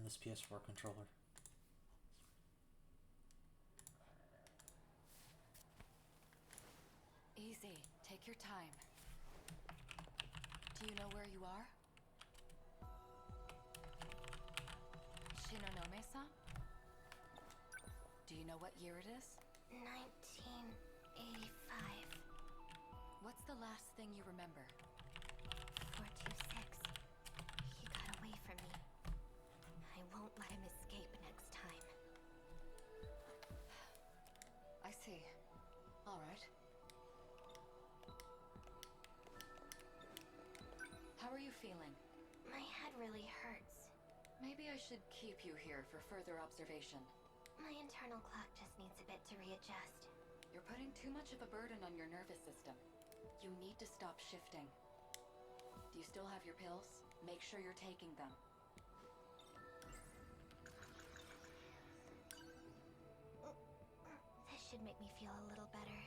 than this PS4 controller. Easy. Take your time. Do you know where you are? Shinonome-san? Do you know what year it is? 1985. What's the last thing you remember? 426. He got away from me. I won't let him escape next time. I see. All right. How are you feeling? My head really hurts. Maybe I should keep you here for further observation. My internal clock just needs a bit to readjust. You're putting too much of a burden on your nervous system. You need to stop shifting. Do you still have your pills? Make sure you're taking them. This should make me feel a little better.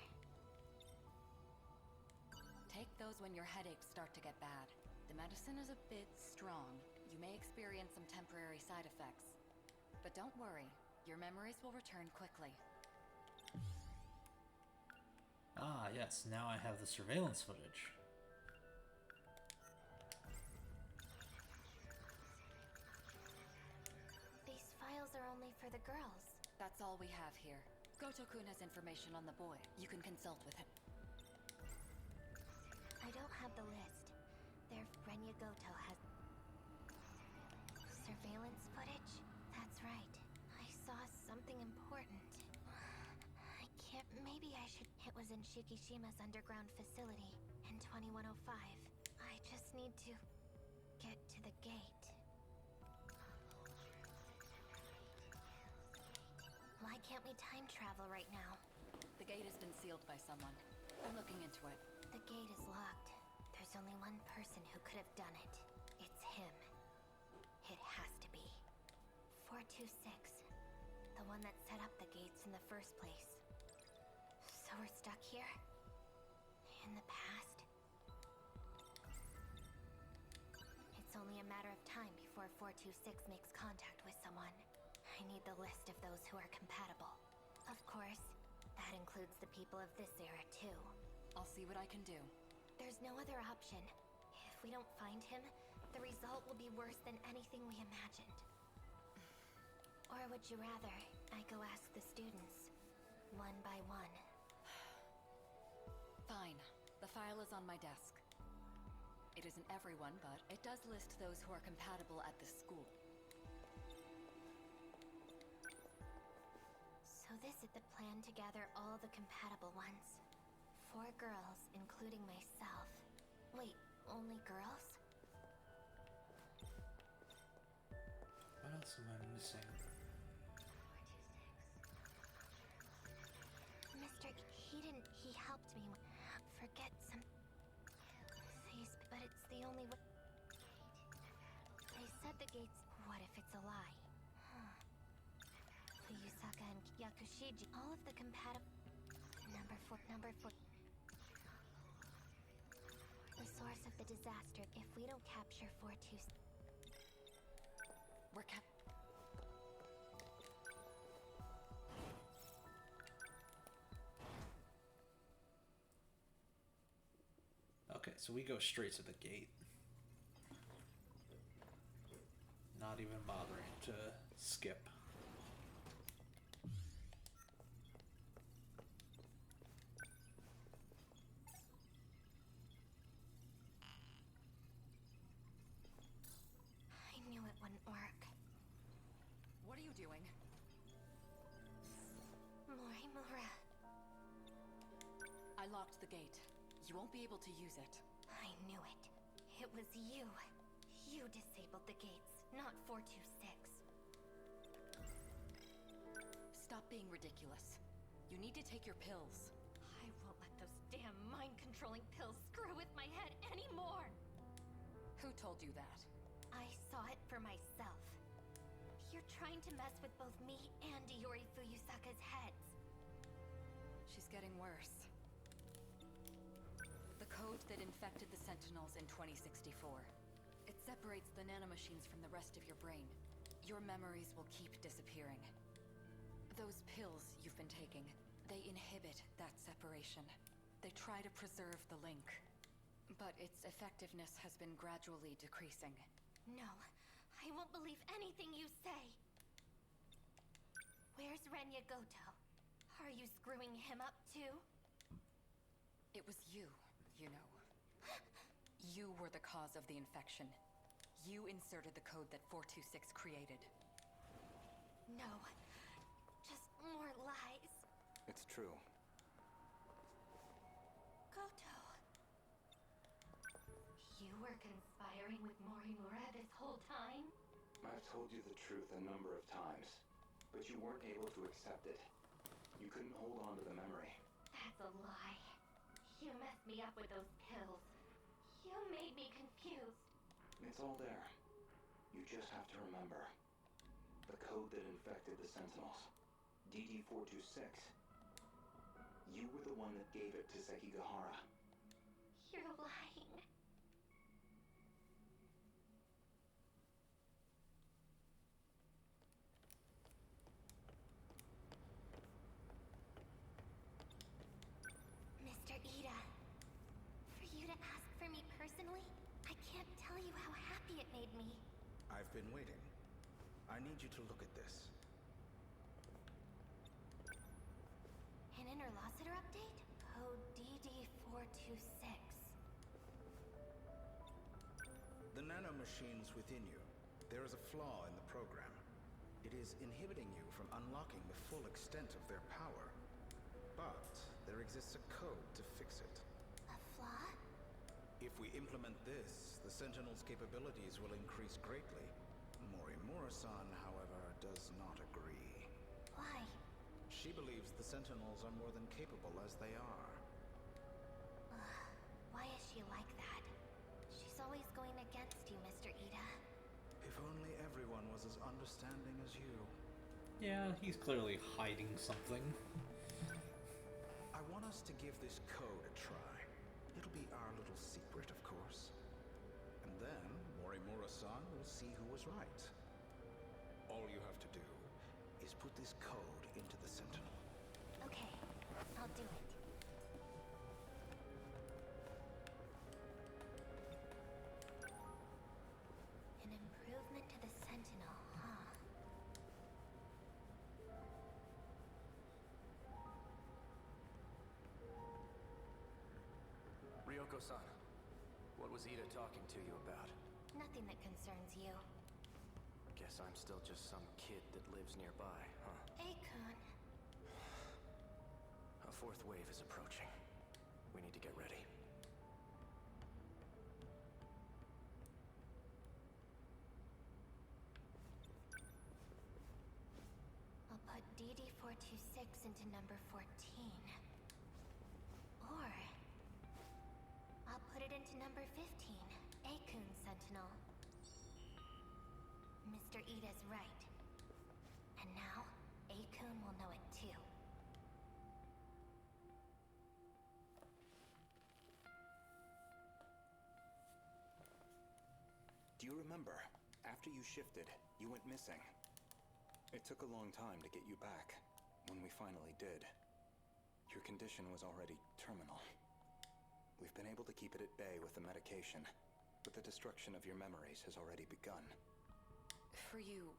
Take those when your headaches start to get bad. The medicine is a bit strong. You may experience some temporary side effects. But don't worry, your memories will return quickly. Ah, yes, now I have the surveillance footage. These files are only for the girls. That's all we have here. Goto-kun has information on the boy. You can consult with him. I don't have the list. Their Renya Goto has surveillance footage? That's right. I saw something important. I can't... Maybe I should... It was in Shikishima's underground facility in 2105. I just need to get to the gate. Why can't we time travel right now? The gate has been sealed by someone. I'm looking into it. The gate is locked. There's only one person who could have done it. It's him. It has to be. 426. The one that set up the gates in the first place. So we're stuck here? In the past? It's only a matter of time before 426 makes contact with someone. I need the list of those who are compatible. Of course, that includes the people of this era too. I'll see what I can do. There's no other option. If we don't find him, the result will be worse than anything we imagined. Or would you rather I go ask the students, one by one? Fine. The file is on my desk. It isn't everyone, but it does list those who are compatible at this school. So this is the plan to gather all the compatible ones. 4 girls, including myself. Wait, only girls? What else am I missing? Mr. He helped me forget some... but it's the only way... They said the gates... What if it's a lie? Fuyusaka and Yakushiji, all of the compatible... Number 4... The source of the disaster, if we don't capture 426... We're Okay, so we go straight to the gate. Not even bothering to skip. I knew it wouldn't work. What are you doing? Morimura. I locked the gate. You won't be able to use it. I knew it. It was you. You disabled the gates, not 426. Stop being ridiculous. You need to take your pills. I won't let those damn mind-controlling pills screw with my head anymore! Who told you that? I saw it for myself. You're trying to mess with both me and Iori Fuyusaka's heads. She's getting worse. The code that infected the Sentinels in 2064. It separates the nanomachines from the rest of your brain. Your memories will keep disappearing. Those pills you've been taking, they inhibit that separation. They try to preserve the link. But its effectiveness has been gradually decreasing. No, I won't believe anything you say. Where's Renya Goto? Are you screwing him up too? It was you, you know. You were the cause of the infection. You inserted the code that 426 created. No, just more lies. It's true. Goto. You were conspiring with Morimura this whole time? I've told you the truth a number of times, but you weren't able to accept it. You couldn't hold on to the memory. That's a lie. You messed me up with those pills. You made me confused. It's all there. You just have to remember. The code that infected the Sentinels. DD-426. You were the one that gave it to Sekigahara. You're lying. Mr. Ida, for you to ask for me personally, I can't tell you how happy it made me. I've been waiting. I need you to look at this. An interlocutor update? Code DD-426. The nanomachines within you. There is a flaw in the program. It is inhibiting you from unlocking the full extent of their power. But there exists a code to fix it. A flaw? If we implement this, the Sentinel's capabilities will increase greatly. Morimura-san, however, does not agree. Why? She believes the Sentinels are more than capable as they are. Why is she like that? She's always going against you, Mr. Ida. If only everyone was as understanding as you. Yeah, he's clearly hiding something. I want us to give this code a try. It'll be our little secret, of course. And then Morimura-san will see who was right. All you have to do is put this code into the Sentinel. Okay, I'll do it. An improvement to the Sentinel, huh? Ryoko-san, what was Ida talking to you about? Nothing that concerns you. Guess I'm still just some kid that lives nearby, huh? Akun. A fourth wave is approaching. We need to get ready. I'll put DD-426 into number 14. Or I'll put it into number 15, Akun Sentinel. Mr. Ida's right. And now, Akun will know it too. Do you remember? After you shifted, you went missing. It took a long time to get you back. When we finally did, your condition was already terminal. We've been able to keep it at bay with the medication, but the destruction of your memories has already begun. For you,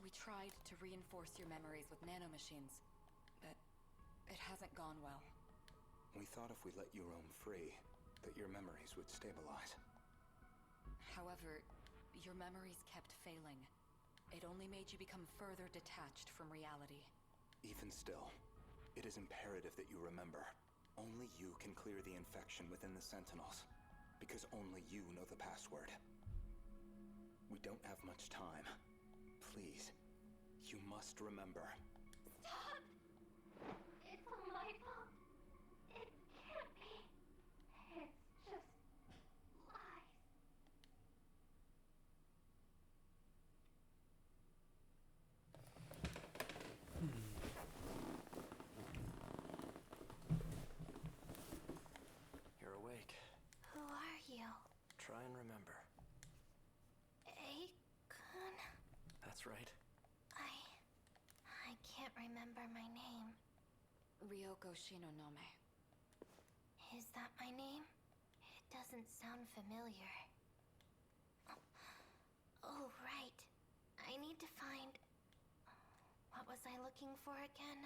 we tried to reinforce your memories with nanomachines, but it hasn't gone well. We thought if we let you roam free, that your memories would stabilize. However, your memories kept failing. It only made you become further detached from reality. Even still, it is imperative that you remember. Only you can clear the infection within the Sentinels, because only you know the password. We don't have much time. Please, you must remember. Stop! It's all my fault. It can't be. It's just lies. You're awake. Who are you? Try and remember. Akun? That's right? I can't remember my name. Ryoko Shinonome. Is that my name? It doesn't sound familiar. Oh, right. I need to find... What was I looking for again?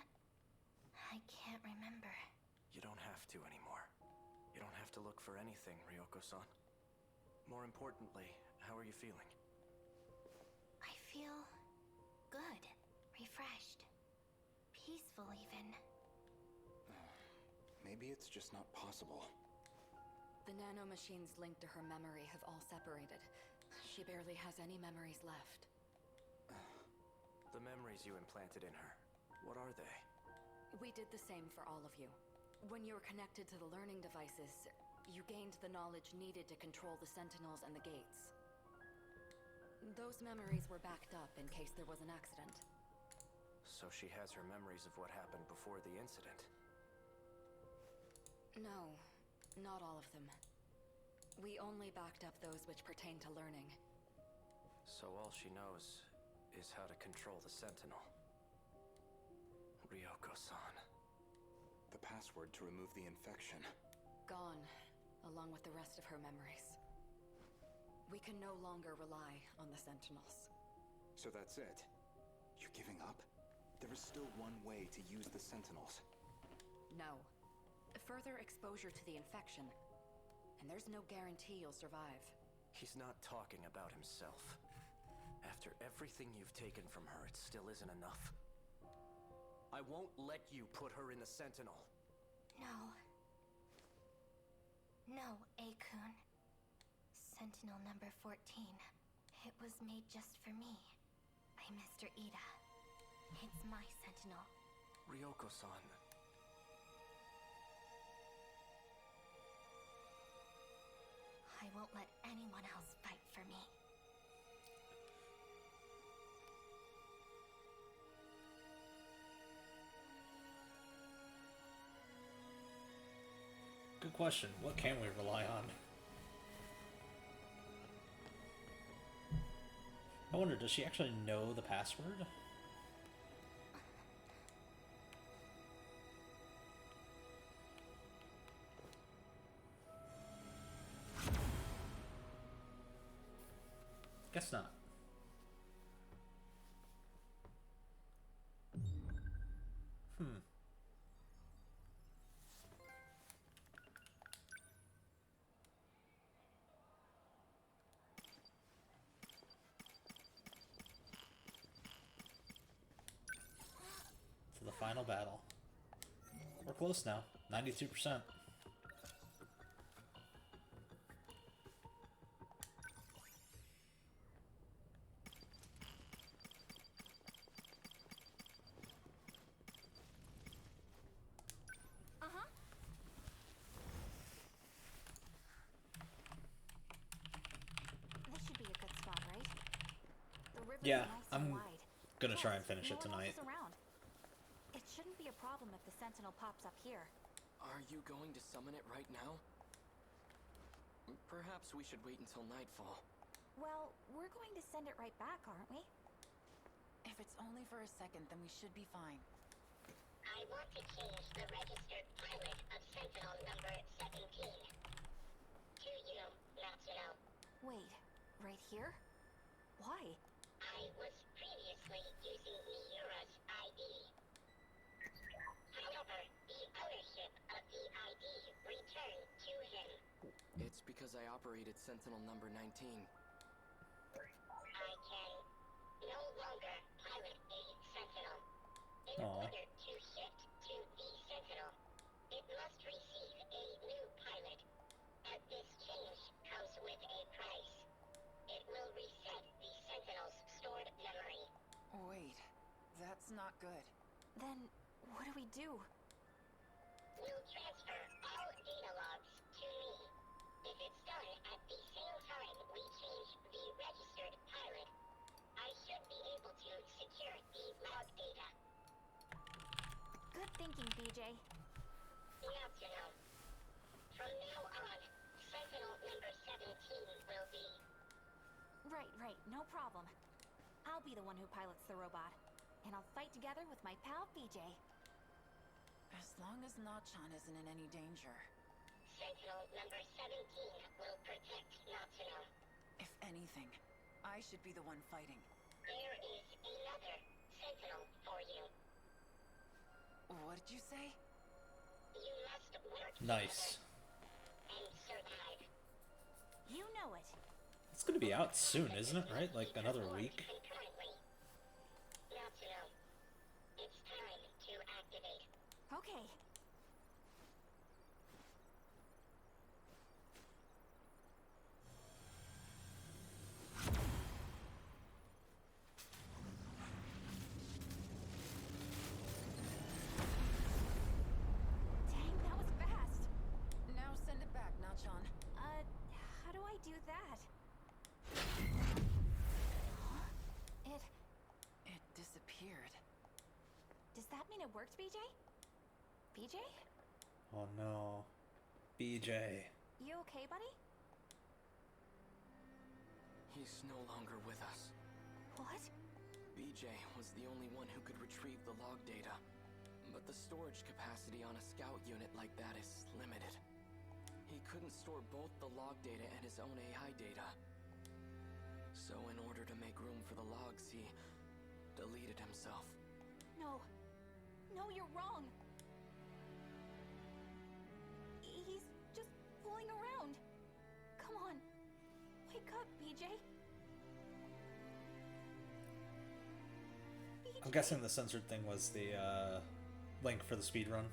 I can't remember. You don't have to anymore. You don't have to look for anything, Ryoko-san. More importantly, how are you feeling? I feel... good. Refreshed. Peaceful, even. Maybe it's just not possible. The nanomachines linked to her memory have all separated. She barely has any memories left. The memories you implanted in her, what are they? We did the same for all of you. When you were connected to the learning devices, you gained the knowledge needed to control the Sentinels and the gates. Those memories were backed up in case there was an accident. So she has her memories of what happened before the incident. No, not all of them. We only backed up those which pertain to learning. So all she knows is how to control the Sentinel. Ryoko-san. The password to remove the infection. Gone, along with the rest of her memories. We can no longer rely on the Sentinels. So that's it? You're giving up? There is still one way to use the Sentinels. No. Further exposure to the infection. And there's no guarantee you'll survive. He's not talking about himself. After everything you've taken from her, it still isn't enough. I won't let you put her in the Sentinel. No. No, A-kun. Sentinel number 14. It was made just for me. By Mr. Ida. It's my Sentinel. Ryoko-san. I won't let anyone else fight for me. Good question. What can we rely on? I wonder, does she actually know the password? Guess not. To the final battle. We're close now. 92%. This should be a good spot, right? The river Yeah, is nice I'm and wide. gonna try and Plus, finish no it one else tonight. is around. It shouldn't be a problem if the Sentinel pops up here. Are you going to summon it right now? Perhaps we should wait until nightfall. Well, we're going to send it right back, aren't we? If it's only for a second, then we should be fine. I want to change the registered pilot of Sentinel number 17. To you, Matsuno. Wait, right here? Why? I was previously using Miura's ID. However, the ownership of the ID returned to him. It's because I operated Sentinel number 19. I can no longer pilot a Sentinel. In Aw. order to shift to the Sentinel, it must receive a new pilot. And this change comes with a price. It will reset the Sentinel's stored memory. Wait, that's not good. Then, what do we do? Will transfer all data logs to me. If it's done at the same time we change the registered pilot, I should be able to secure the log data. Good thinking, BJ. Now to know. From now on, Sentinel number 17 will be... Right, no problem. I'll I'll be the one who pilots the robot. And I'll fight together with my pal BJ. As long as Nachan isn't in any danger. Sentinel number 17 will protect Natsuno. If anything, I should be the one fighting. There is another Sentinel for you. What did you say? You must work Nice. together and survive. You know it. It's gonna be out soon, isn't it? Right? Like another week? Concurrently. Natsuno, it's time to activate. Okay. Dang, that was fast. Now send it back, Nachan. How do I do that? Huh? It disappeared. Does that mean it worked, BJ? BJ? Oh no. BJ. You okay, buddy? He's no longer with us. What? BJ was the only one who could retrieve the log data. But the storage capacity on a scout unit like that is limited. He couldn't store both the log data and his own AI data. So in order to make room for the logs, he deleted himself. No. No, you're wrong. He's just fooling around. Come on. Wake up, BJ. I'm guessing the censored thing was the link for the speedrun.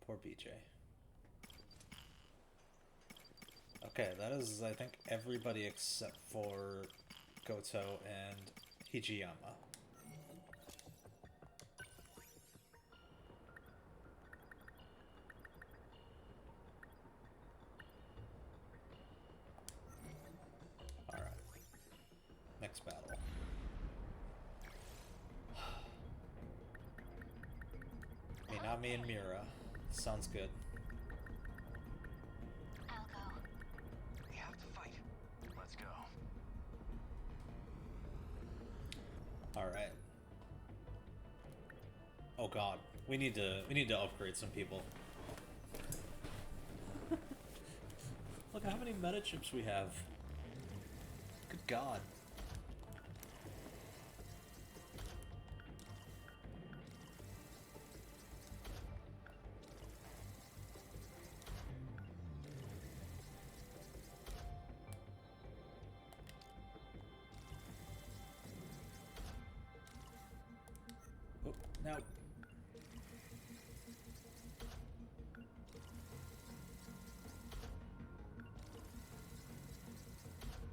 Poor BJ. Okay, that is, I think, everybody except for Goto and Hijiyama. Alright. Next battle. Minami and Mira. Sounds good. I'll go. We have to fight. Let's go. Alright. Oh god. We need to upgrade some people. Look how many meta chips we have. Good god. Oh, now.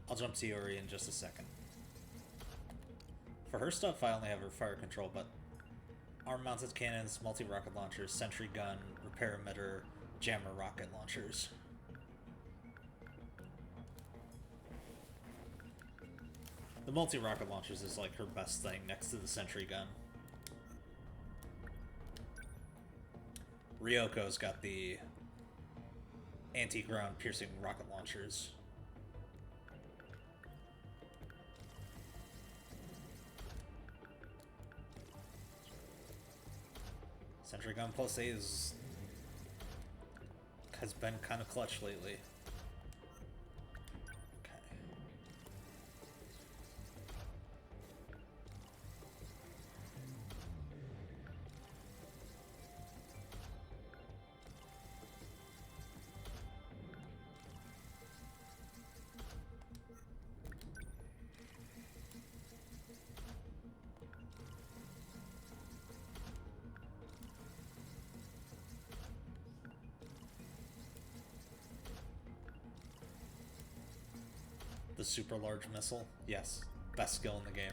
I'll jump to Yuri in just a second. For her stuff, I only have her fire control, but arm-mounted cannons, multi-rocket launchers, sentry gun, repair emitter, jammer rocket launchers. The multi-rocket launchers is like her best thing next to the sentry gun. Ryoko's got the anti-ground piercing rocket launchers. Sentry gun plus A has been kind of clutch lately. Okay. The super large missile. Yes. Best skill in the game.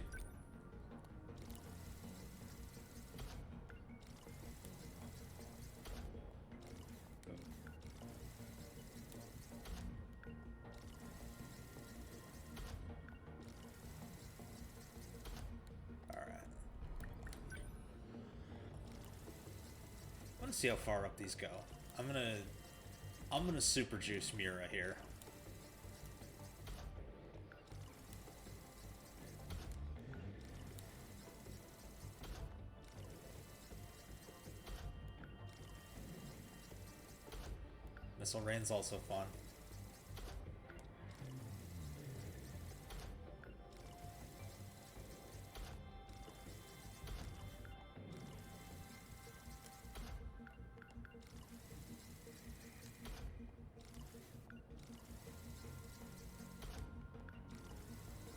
Alright. Let's see how far up these go. I'm gonna super juice Mira here. Missile Rain's also fun.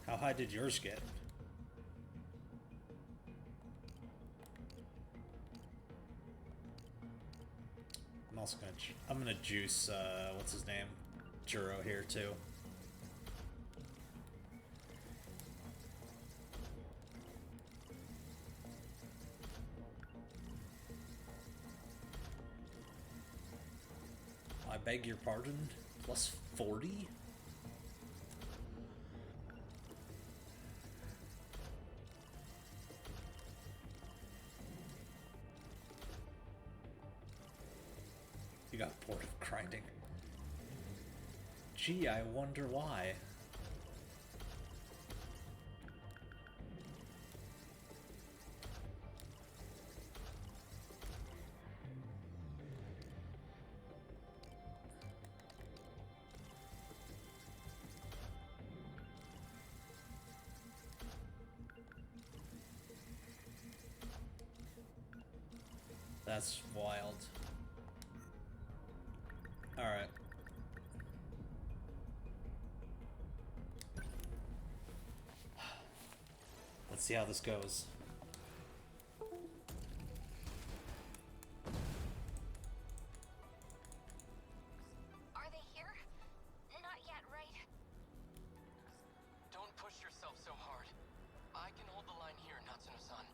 How high did yours get? I'm also gonna juice what's his name? Juro here too. I beg your pardon? Plus 40? You got bored of grinding. Gee, I wonder why. That's wild. Alright. Let's see how this goes. Are they here? Not yet, right? Don't push yourself so hard. I can hold the line here, Natsuno-san.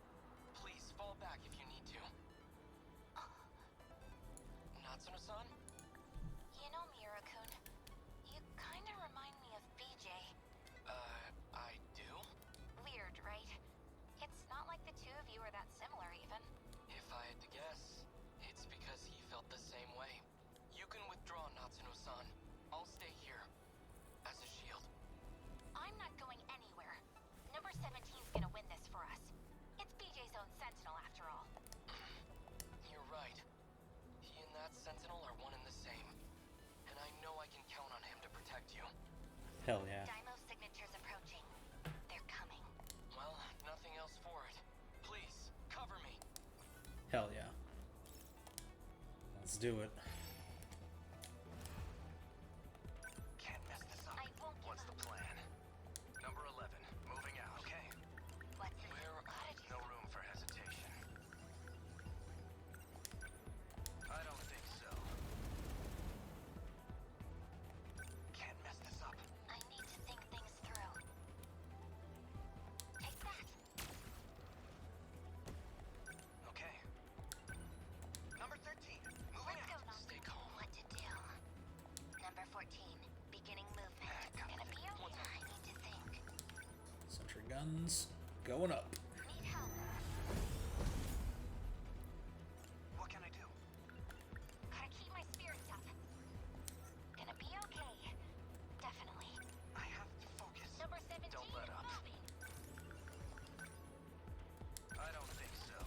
Please fall back if you need to. Natsuno-san? You know, Mirakun, you kinda remind me of BJ. I do? Weird, right? It's not like the two of you are that similar, even. If I had to guess, it's because he felt the same way. You can withdraw, Natsuno-san. I'll stay here. As a shield. I'm not going anywhere. Number 17's gonna win this for us. It's BJ's own Sentinel, after all. You're right. He and that Sentinel are one and the same. And I know I can count on him to protect you. Hell yeah. Daimo's signature's approaching. They're coming. Well, nothing else for it. Please, cover me. Hell yeah. Let's do it. Can't mess this up. I won't give What's the up. plan? Number 11, moving out. Okay. What's it? Where Gotta do No room for hesitation. I don't think so. Can't mess this up. I need to think things through. Take that. Okay. Number 13, moving Let's go, out. Knox. Stay calm. What to do? Number 14, beginning movement. Got Gonna be it. okay. I need to think. Sentry guns going up. Need help. What can I do? Gotta keep my spirits up. Gonna be okay. Definitely. I have to focus. Number 17, Don't let up. moving. I don't think so.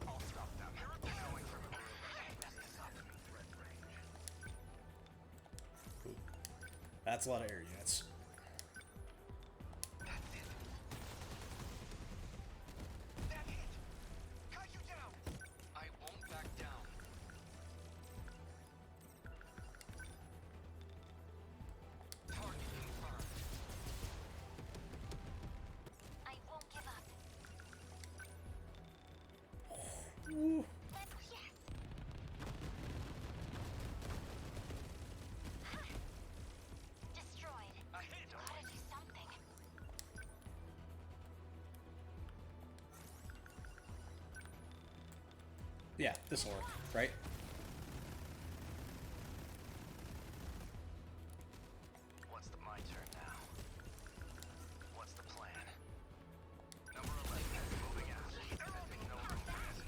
I'll stop them. Going for it. Can't mess this up. Threat range. Ooh. That's a lot of air units. That's it. That hit. Cut you down. I won't back down. Target confirmed. I won't give up. Ooh. Yes. Destroyed. A hit. Gotta do something. Yeah, this'll work, right? My turn now. What's the plan? Number 11, moving out. No room for hesitation.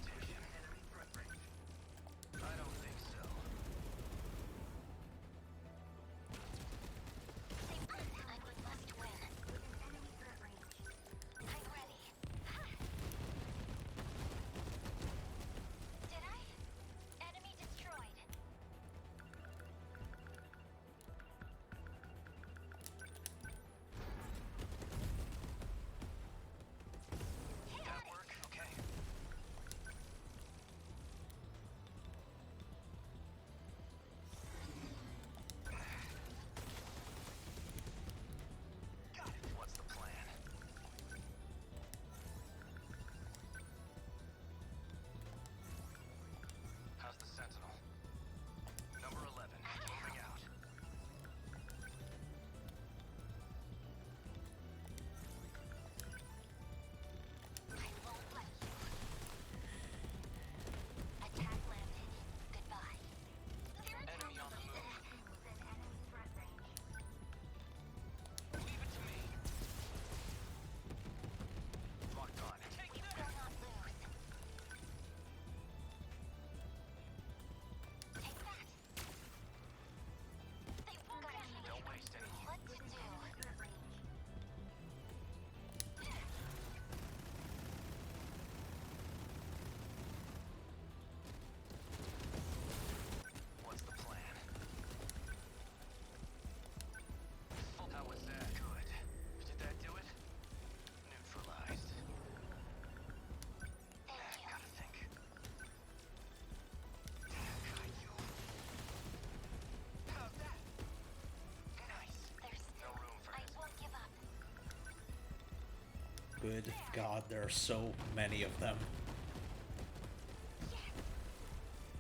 Good God, there are so many of them.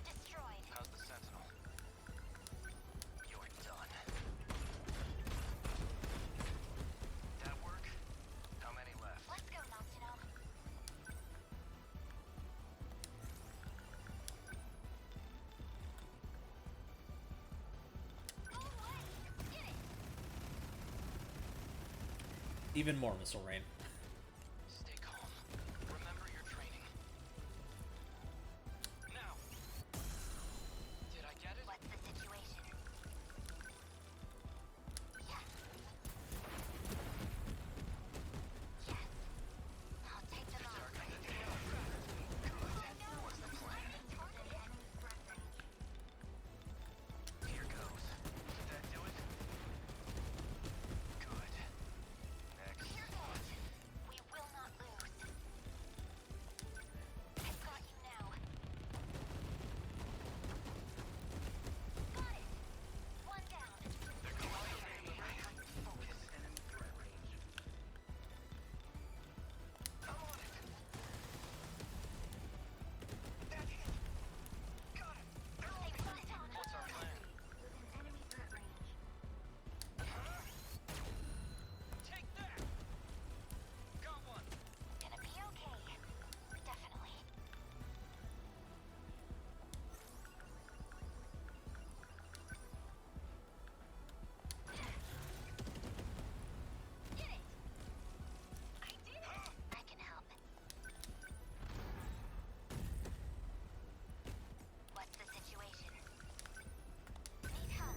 Destroyed. How's the Sentinel? You're done. That work? How many left? Let's go, Sentinel. Even more missile rain. Stay calm. Remember your training. Now! Did I get it? What's the situation? Yes. Yes. I'll take them on. What's the plan? Here goes. Did that do it? Good. Next. Here goes. We will not lose. I've got you now. Got it. One down. I'm on it. That's it. Got it. They're all What's our plan? Enemy threat range. Take that! Got one! Gonna be okay. Definitely. Get it! I did it! I can help. What's the situation? Need help.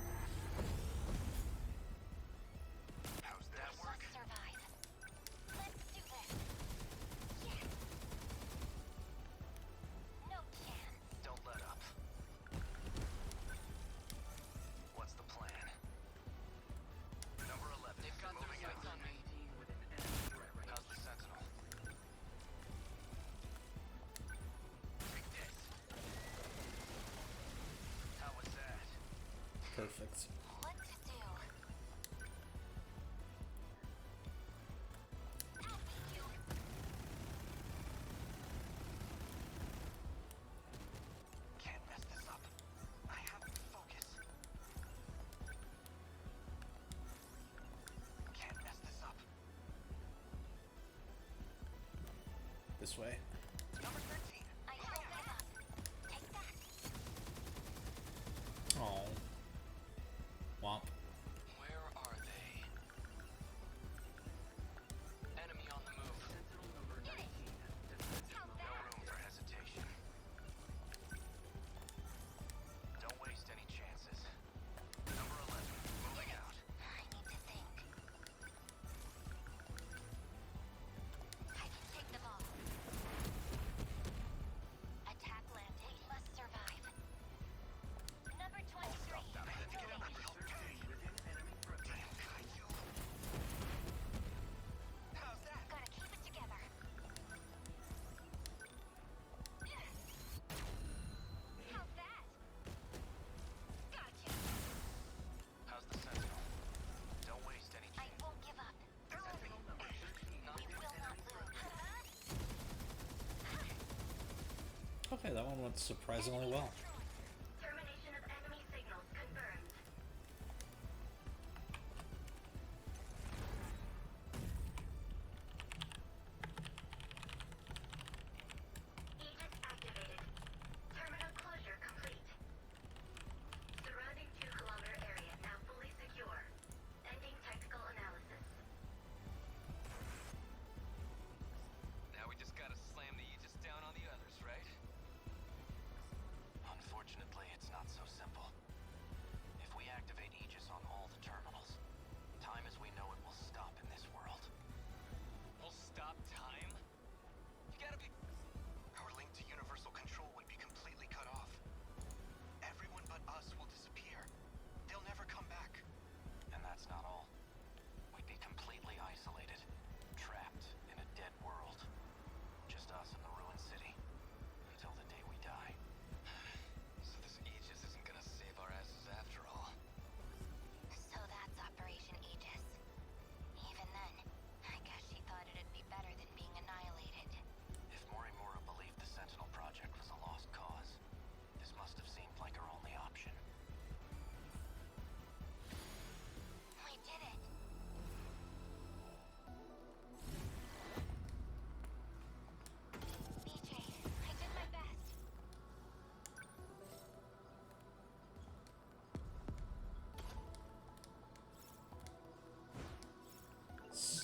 How's that work? Let's survive. Let's do this. Yes. No chance. Don't let up. What's the plan? Number 11. They've got their sights on me. How's the Sentinel? Take this. How was that? Perfect. What to do? I'll beat you. Can't mess this up. I have to focus. Can't mess this up. This way. Number 13. I won't give up. Take that. Oh. Womp. Where are they? Enemy on the move. Get it. How's No that? room for hesitation. Don't waste any chances. Number 11, moving out. I need to think. I can take them all. Attack landing. We must survive. Number 23. How's that? Gotta keep it together. How's that? Gotcha. How's the Sentinel? Don't waste any I chance. won't give up. Not We will not lose. Okay, that one went surprisingly well. Termination of enemy signals confirmed. Aegis activated. Terminal closure complete. Surrounding 2-kilometer area now fully secure. Ending tactical analysis. Now we just gotta slam the Aegis down on the others, right? On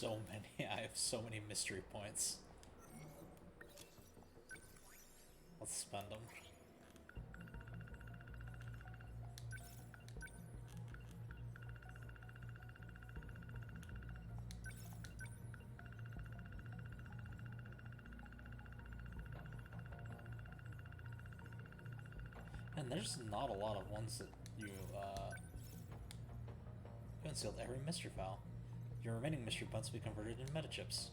so many. I have so many mystery points. Let's spend them. And there's not a lot of ones that you unsealed every mystery file. Your remaining mystery points will be converted into meta chips.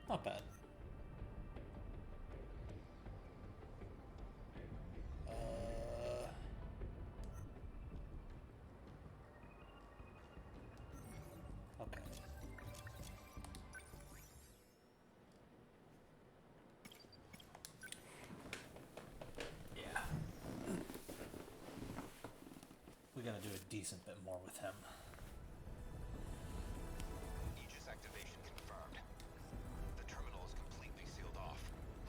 Not bad. Okay. Yeah. We gotta do a decent bit more with him. Aegis activation confirmed. The terminal is completely sealed off.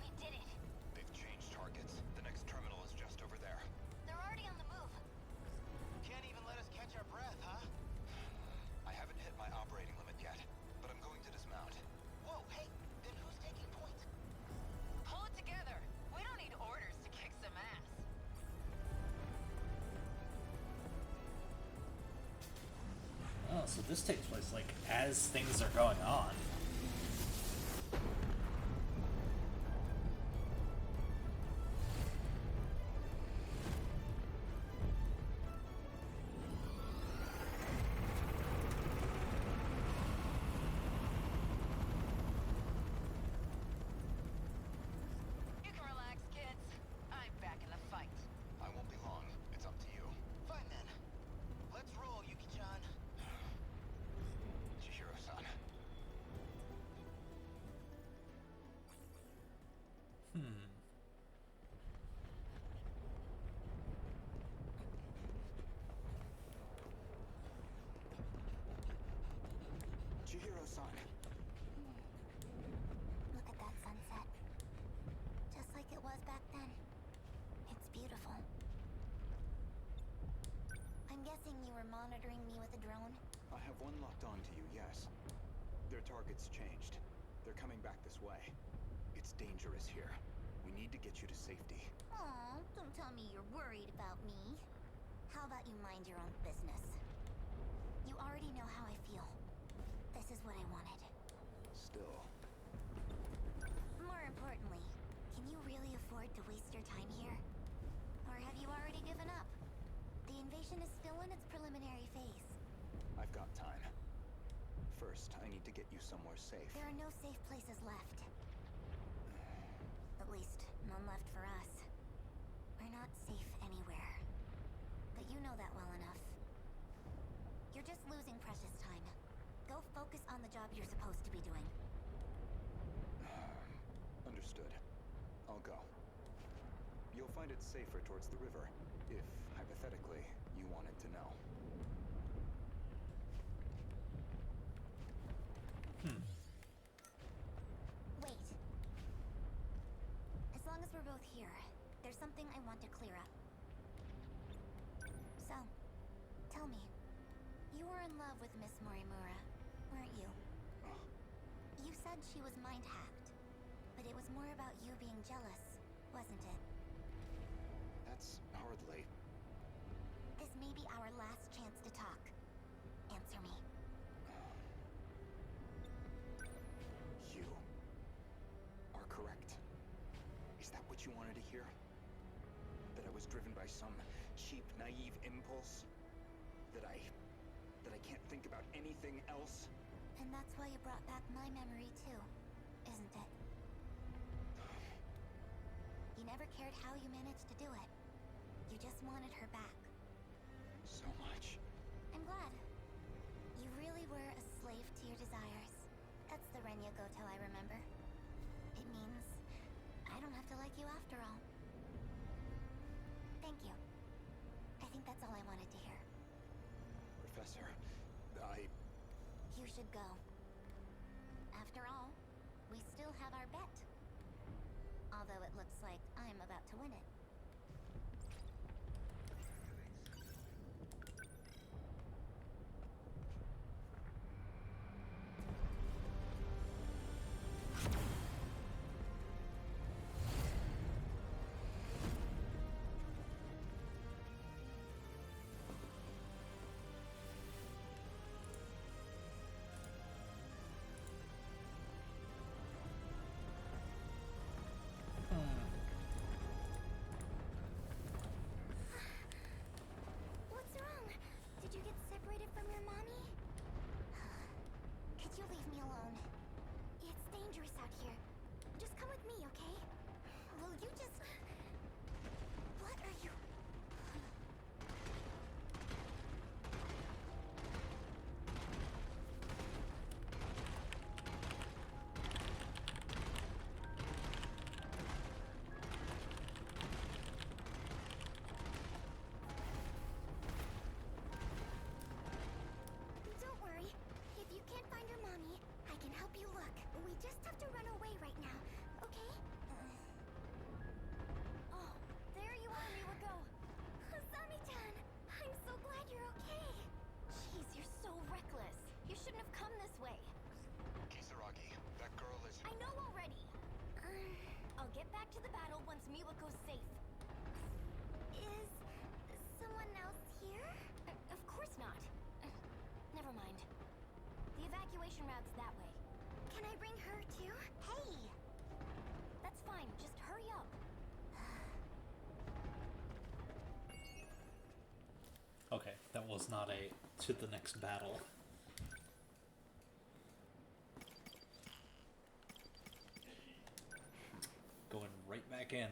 We did it. They've changed targets. The next terminal is just over there. They're already on the move. Can't even let us catch our breath, huh? I haven't hit my operating limit yet, but I'm going to dismount. Whoa, hey, then who's taking point? Pull it together. We don't need orders to kick some ass. Oh, so this takes place like as things are going on. You can relax, kids. I'm back in the fight. I won't be long. It's up to you. Fine then. Let's roll, Yuki-chan. Chihiro-san. Chihiro-san. Look at that sunset. Just like it was back then. It's beautiful. I'm guessing you were monitoring me with a drone? I have one locked onto you, yes. Their target's changed. They're coming back this way. It's dangerous here. We need to get you to safety. Aw, don't tell me you're worried about me. How about you mind your own business? You already know how I feel. This is what I wanted. Still. More importantly, can you really afford to waste your time here? Or have you already given up? The invasion is still in its preliminary phase. I've got time. First, I need to get you somewhere safe. There are no safe places left. At least, none left for us. We're not safe anywhere. But you know that well enough. You're just losing precious time. Go focus on the job you're supposed to be doing. Understood. I'll go. You'll find it safer towards the river, if, hypothetically, you wanted to know. Wait. As long as we're both here, there's something I want to clear up. So, tell me, you were in love with Miss Morimura, weren't you? You said she was mind-hacked, but it was more about you being jealous, wasn't it? That's hardly... This may be our last chance to talk. Answer me. You are correct. Is that what you wanted to hear? That I was driven by some cheap, naive impulse? That I can't think about anything else? And that's why you brought back my memory too, isn't it? You never cared how you managed to do it. You just wanted her back. So much. I'm glad. You really were a slave to your desires. That's the Renya Goto I remember. It means I don't have to like you after all. Thank you. I think that's all I wanted to hear. Professor, You should go. After all, we still have our bet. Although it looks like I'm about to win it. What's wrong? Did you get separated from your mommy? Could you leave me alone? It's dangerous out here. Just come with me, okay? Will you just... What are you... Don't worry. If you can't find your mommy, I can help you look. We just have to run away right now, okay? Oh, there you are, Miwako. Asami-chan, I'm so glad you're okay. Jeez, you're so reckless. You shouldn't have come this way. Kisaragi, that girl is... I know already. I'll get back to the battle once Miwako's safe. Is someone else here? Of course not. Never mind. The evacuation route's that way. Can I bring her too? Hey! That's fine, just hurry up. Okay, that was not a to the next battle. Going right back in,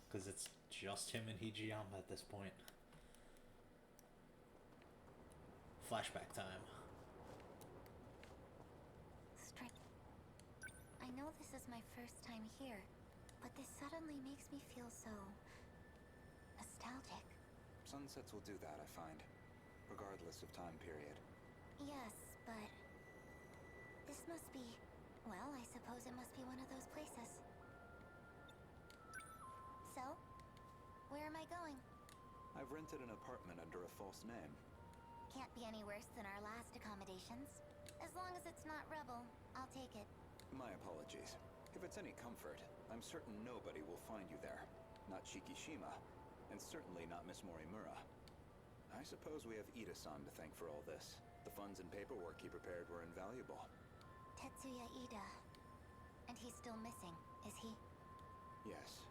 because it's just him and Hijiyama at this point. Flashback time. I know this is my first time here, but this suddenly makes me feel so... nostalgic. Sunsets will do that, I find. Regardless of time period. Yes, but... this must be... well, I suppose it must be one of those places. So? Where am I going? I've rented an apartment under a false name. Can't be any worse than our last accommodations. As long as it's not Rebel, I'll take it. My apologies. If it's any comfort, I'm certain nobody will find you there. Not Shikishima, and certainly not Miss Morimura. I suppose we have Ida-san to thank for all this. The funds and paperwork he prepared were invaluable. Tetsuya Ida. And he's still missing, is he? Yes.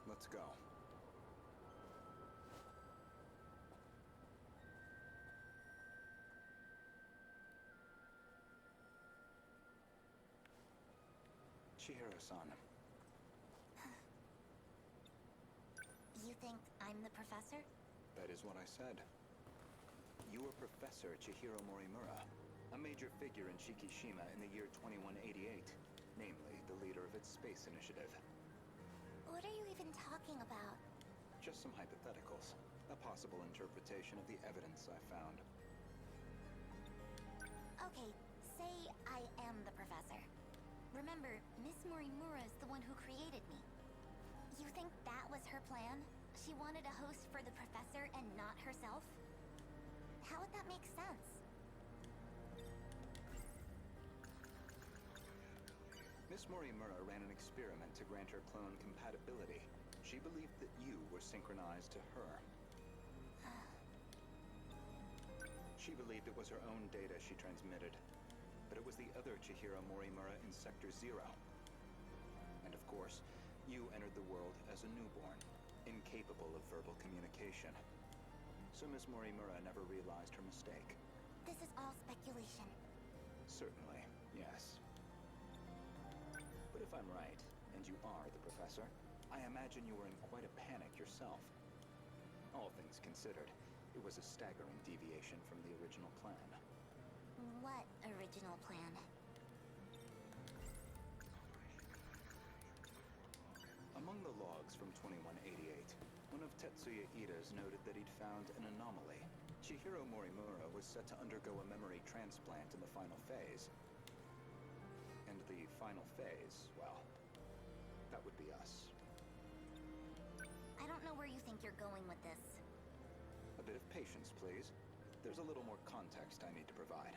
Let's go. Chihiro-san. You think I'm the professor? That is what I said. You are Professor Chihiro Morimura, a major figure in Shikishima in the year 2188, namely the leader of its space initiative. What are you even talking about? Just some hypotheticals, a possible interpretation of the evidence I found. Okay, say I am the professor. Remember, Miss Morimura is the one who created me. You think that was her plan? She wanted a host for the professor and not herself? How would that make sense? Miss Morimura ran an experiment to grant her clone compatibility. She believed that you were synchronized to her. She believed it was her own data she transmitted, but it was the other Chihiro Morimura in Sector 0. And of course, you entered the world as a newborn, incapable of verbal communication. So Miss Morimura never realized her mistake. This is all speculation. Certainly, yes. But if I'm right, and you are the professor, I imagine you were in quite a panic yourself. All things considered, it was a staggering deviation from the original plan. What original plan? Among the logs from 2188, one of Tetsuya Ida's noted that he'd found an anomaly, Chihiro Morimura was set to undergo a memory transplant in the final phase. And the final phase, well, that would be us. I don't know where you think you're going with this. A bit of patience, please. There's a little more context I need to provide.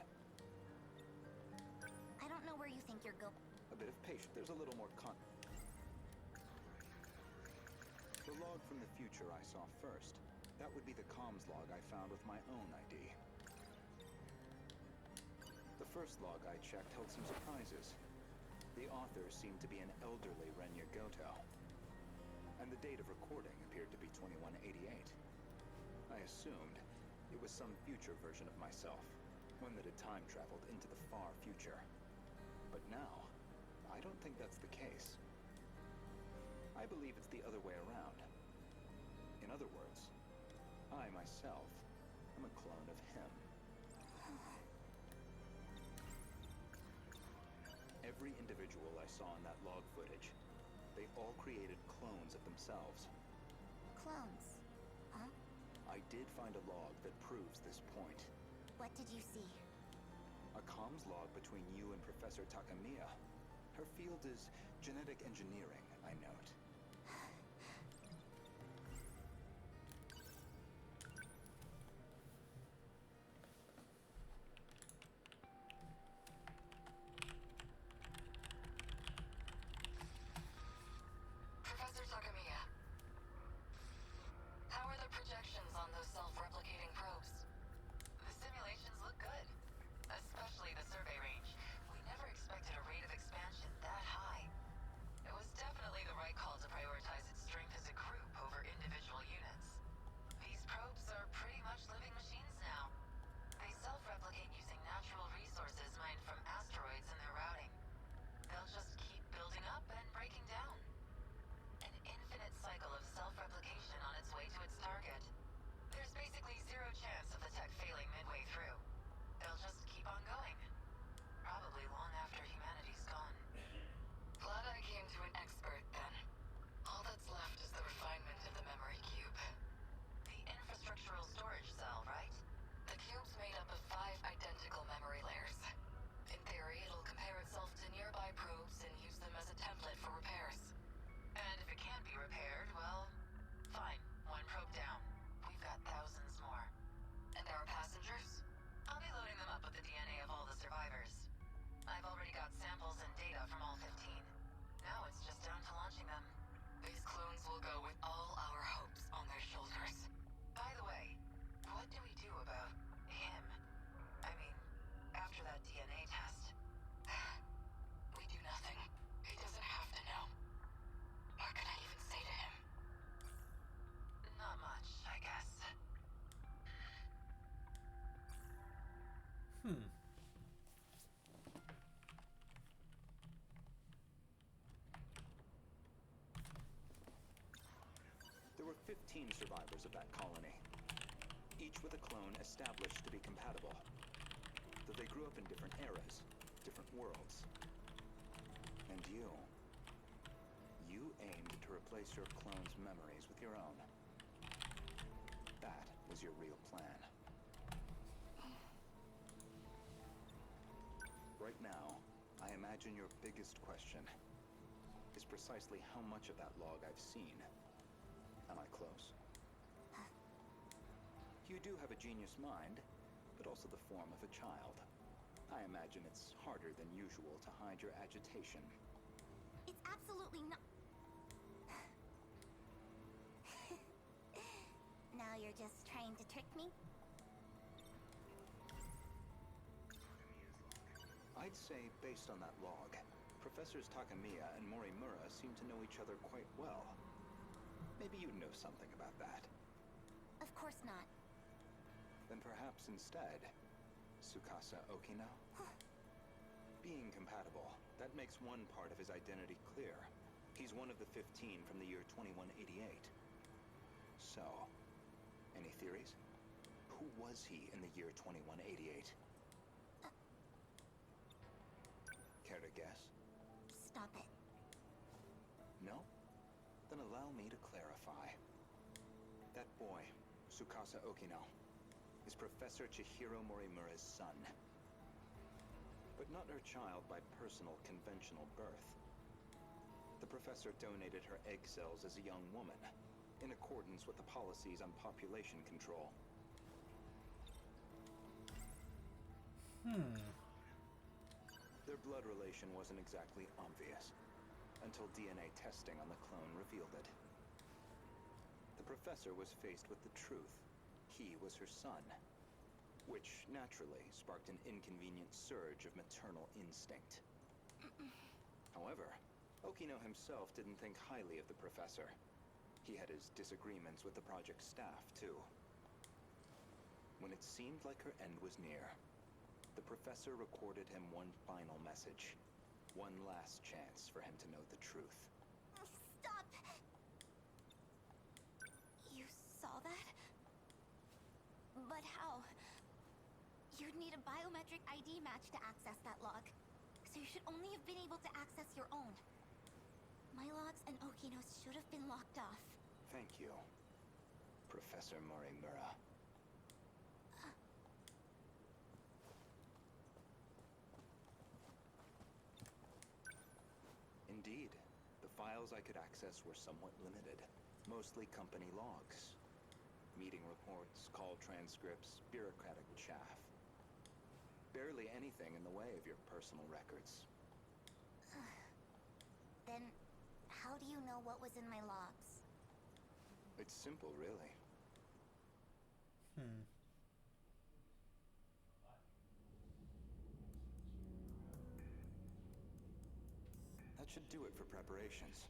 I don't know where you think you're going. A bit of patience. There's a little more The log from the future I saw first. That would be the comms log I found with my own ID. The first log I checked held some surprises. The author seemed to be an elderly Renya Goto. And the date of recording appeared to be 2188. I assumed it was some future version of myself, one that had time traveled into the far future. But now, I don't think that's the case. I believe it's the other way around. In other words, I myself am a clone of him. Every individual I saw in that log footage, they all created clones of themselves. Clones? Huh? I did find a log that proves this point. What did you see? A comms log between you and Professor Takamiya. Her field is genetic engineering, I note. Professor Takamiya, how are the projections on those self-replicating probes? The simulations look good, especially the survey range. We never expected a rate of expansion that high. It was definitely the right call to prioritize its strength as a group over individual units. These probes are pretty much living machines now. They self-replicate using natural resources mined from asteroids in their routing. They'll just keep building up and breaking down. An infinite cycle of self-replication on its way to its target. There's basically zero chance of the tech failing midway through. They'll just keep on going. Probably long after humanity's gone. Glad I came to an expert then. All that's left is the refinement of the memory cube. The infrastructural storage cell, right? The cube's made up of 5 identical memory layers. In theory, it'll compare itself to nearby probes and use them as a template for repairs. And if it can't be repaired, well, fine. 1 probe down. We've got thousands more. And our passengers? I'll be loading them up with the DNA of all the survivors. I've already got samples and data from all 15. Now it's just down to launching them. These clones will go with all our hopes on their shoulders. By the way, what do we do about him? I mean, after that DNA test. We do nothing. He doesn't have to know. What can I even say to him? Not much, I guess. There were 15 survivors of that colony, each with a clone established to be compatible. Though they grew up in different eras, different worlds. And you aimed to replace your clone's memories with your own. That was your real plan. Right now, I imagine your biggest question is precisely how much of that log I've seen. Am I close? You do have a genius mind, but also the form of a child. I imagine it's harder than usual to hide your agitation. It's absolutely not. Now you're just trying to trick me? I'd say, based on that log, Professors Takamiya and Morimura seem to know each other quite well. Maybe you know something about that. Of course not. Then perhaps instead, Tsukasa Okino? Being compatible, that makes one part of his identity clear. He's one of the 15 from the year 2188. So, any theories? Who was he in the year 2188? Care to guess? Stop it. No? Then allow me to clarify. That boy, Tsukasa Okino, is Professor Chihiro Morimura's son. But not her child by personal conventional birth. The professor donated her egg cells as a young woman, in accordance with the policies on population control. Their blood relation wasn't exactly obvious, until DNA testing on the clone revealed it. The professor was faced with the truth. He was her son, which naturally sparked an inconvenient surge of maternal instinct. However, Okino himself didn't think highly of the professor. He had his disagreements with the project staff, too. When it seemed like her end was near, the professor recorded him one final message. One last chance for him to know the truth. Stop! You saw that? But how? You'd need a biometric ID match to access that log. So you should only have been able to access your own. My logs and Okino's should have been locked off. Thank you, Professor Morimura. Indeed, the files I could access were somewhat limited. Mostly company logs. Meeting reports, call transcripts, bureaucratic chaff. Barely anything in the way of your personal records. Then, how do you know what was in my logs? It's simple, really. That should do it for preparations.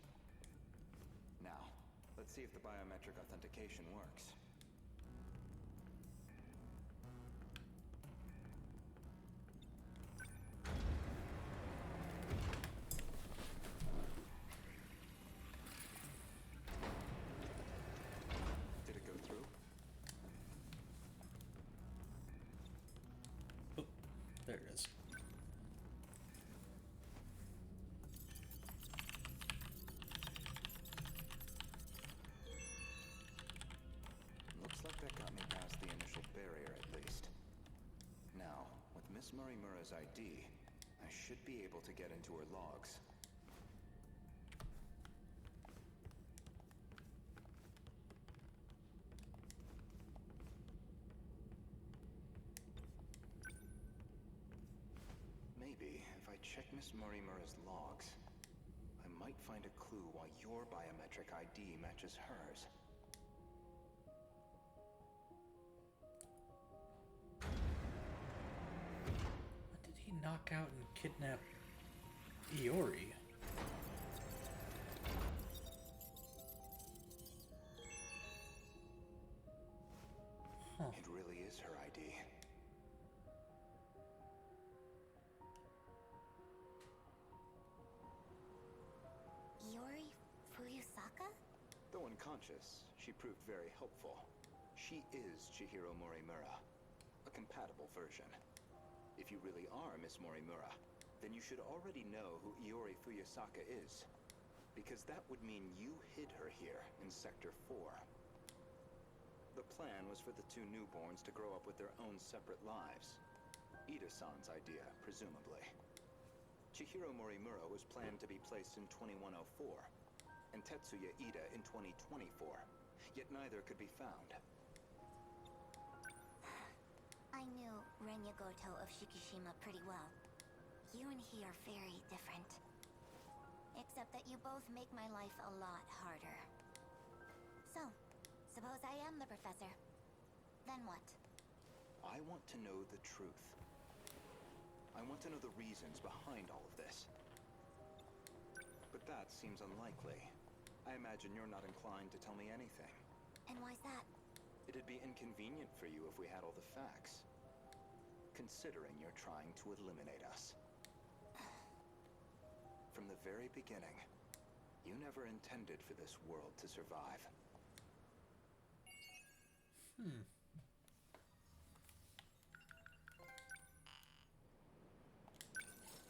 Now, let's see if the biometric authentication works. Did it go through? Oh, there it is. Looks like that got me past the initial barrier, at least. Now, with Miss Morimura's ID, I should be able to get into her logs. Maybe, if I check Miss Morimura's logs, I might find a clue why your biometric ID matches hers. Did he knock out and kidnap Iori? Huh. It really is her ID. Iori Fuyusaka? Though unconscious, she proved very helpful. She is Chihiro Morimura, a compatible version. If you really are Miss Morimura, then you should already know who Iori Fuyusaka is. Because that would mean you hid her here in Sector 4. The plan was for the two newborns to grow up with their own separate lives. Ida-san's idea, presumably. Chihiro Morimura was planned to be placed in 2104, and Tetsuya Ida in 2024, yet neither could be found. I knew Renya Goto of Shikishima pretty well. You and he are very different. Except that you both make my life a lot harder. So, suppose I am the professor. Then what? I want to know the truth. I want to know the reasons behind all of this. But that seems unlikely. I imagine you're not inclined to tell me anything. And why's that? It'd be inconvenient for you if we had all the facts. Considering you're trying to eliminate us. From the very beginning, you never intended for this world to survive.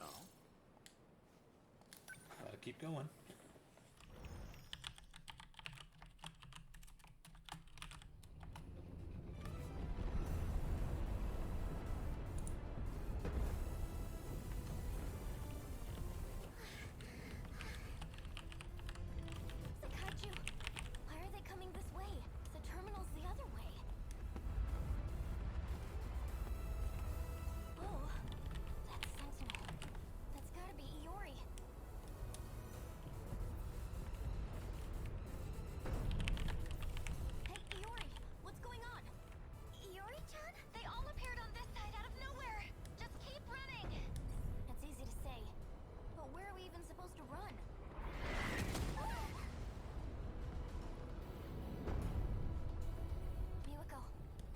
Oh? Keep going. run. Miwako,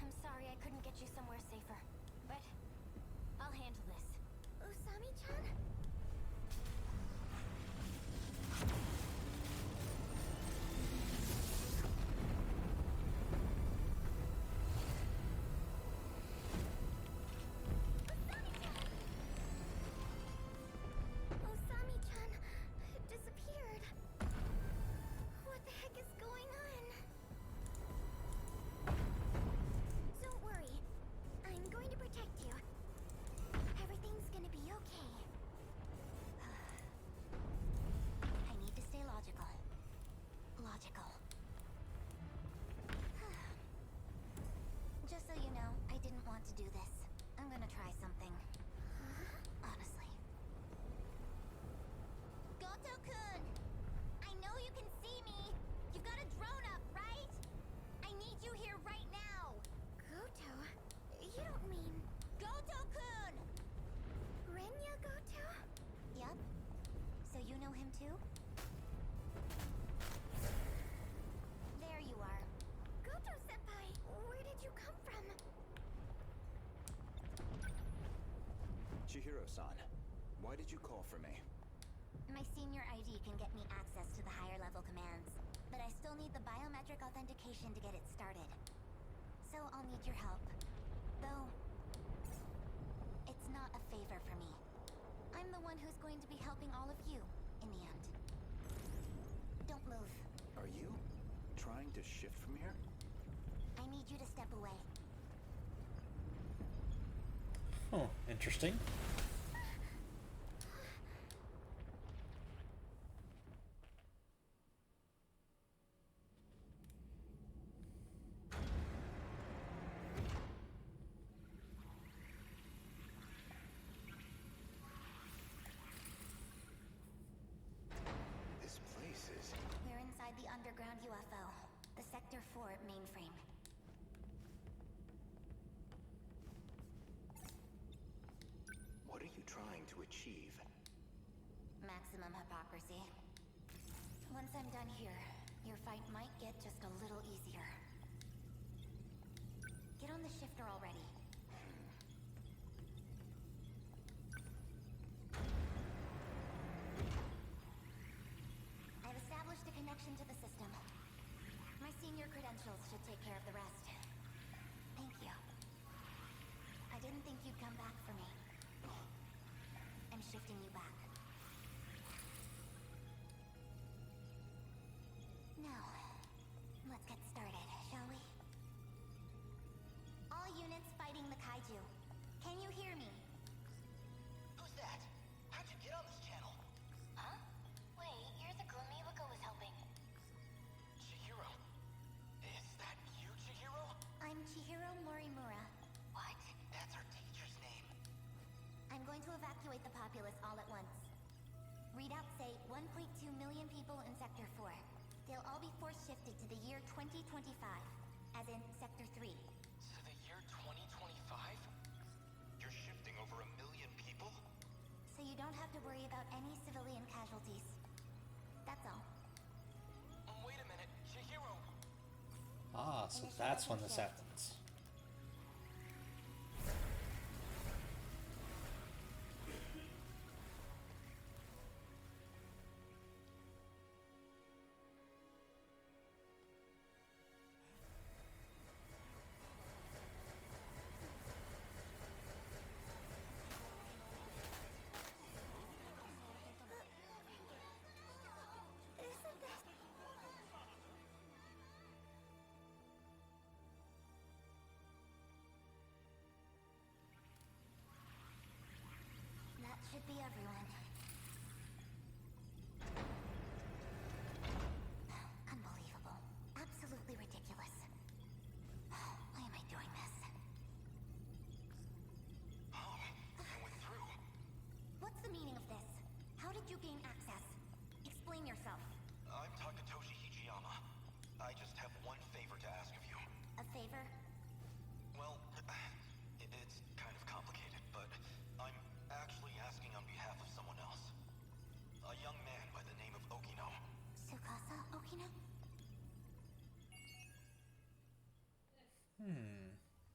I'm sorry I couldn't get you somewhere safer, but I'll handle this. Usami-chan? Osami-chan disappeared. What the heck is going on? Don't worry. I'm going to protect you. Everything's gonna be okay. I need to stay logical. Logical. Just so you know, I didn't want to do this. I'm gonna try something. Honestly. Goto-kun! I know you can see me! You've got a drone up, right? I need you here right now! Goto? You don't mean... Goto-kun! Renya Goto? Yup. So you know him too? There you are. Goto-senpai, where did you come from? Chihiro-san, why did you call for me? My senior ID can get me access to the higher level commands, but I still need the biometric authentication to get it started. So I'll need your help. Though, it's not a favor for me. I'm the one who's going to be helping all of you, in the end. Don't move. Are you trying to shift from here? I need you to step away. Oh, interesting. This place is... We're inside the underground UFO, the Sector 4 mainframe. What are you trying to achieve? Maximum hypocrisy. Once I'm done here, your fight might get just a little easier. Get on the shifter already. I've established a connection to the system. My senior credentials should take care of the rest. Thank you. I didn't think you'd come back for me. I'm shifting you back. Now, let's get started, shall we? All units fighting the kaiju. Can you hear me? Who's that? How'd you get on this channel? Huh? Wait, you're the girl Miwako was helping. Chihiro. Is that you, Chihiro? I'm Chihiro Morimura. What? That's our teacher's name. I'm going to evacuate the populace all at once. Readouts say 1.2 million people in Sector 4. They'll all be force shifted to the year 2025, as in Sector 3. To the year 2025? You're shifting over 1 million people? So you don't have to worry about any civilian casualties. That's all. Wait a minute, Chihiro. Ah, so that's when this happens. Isn't this... That should be everyone.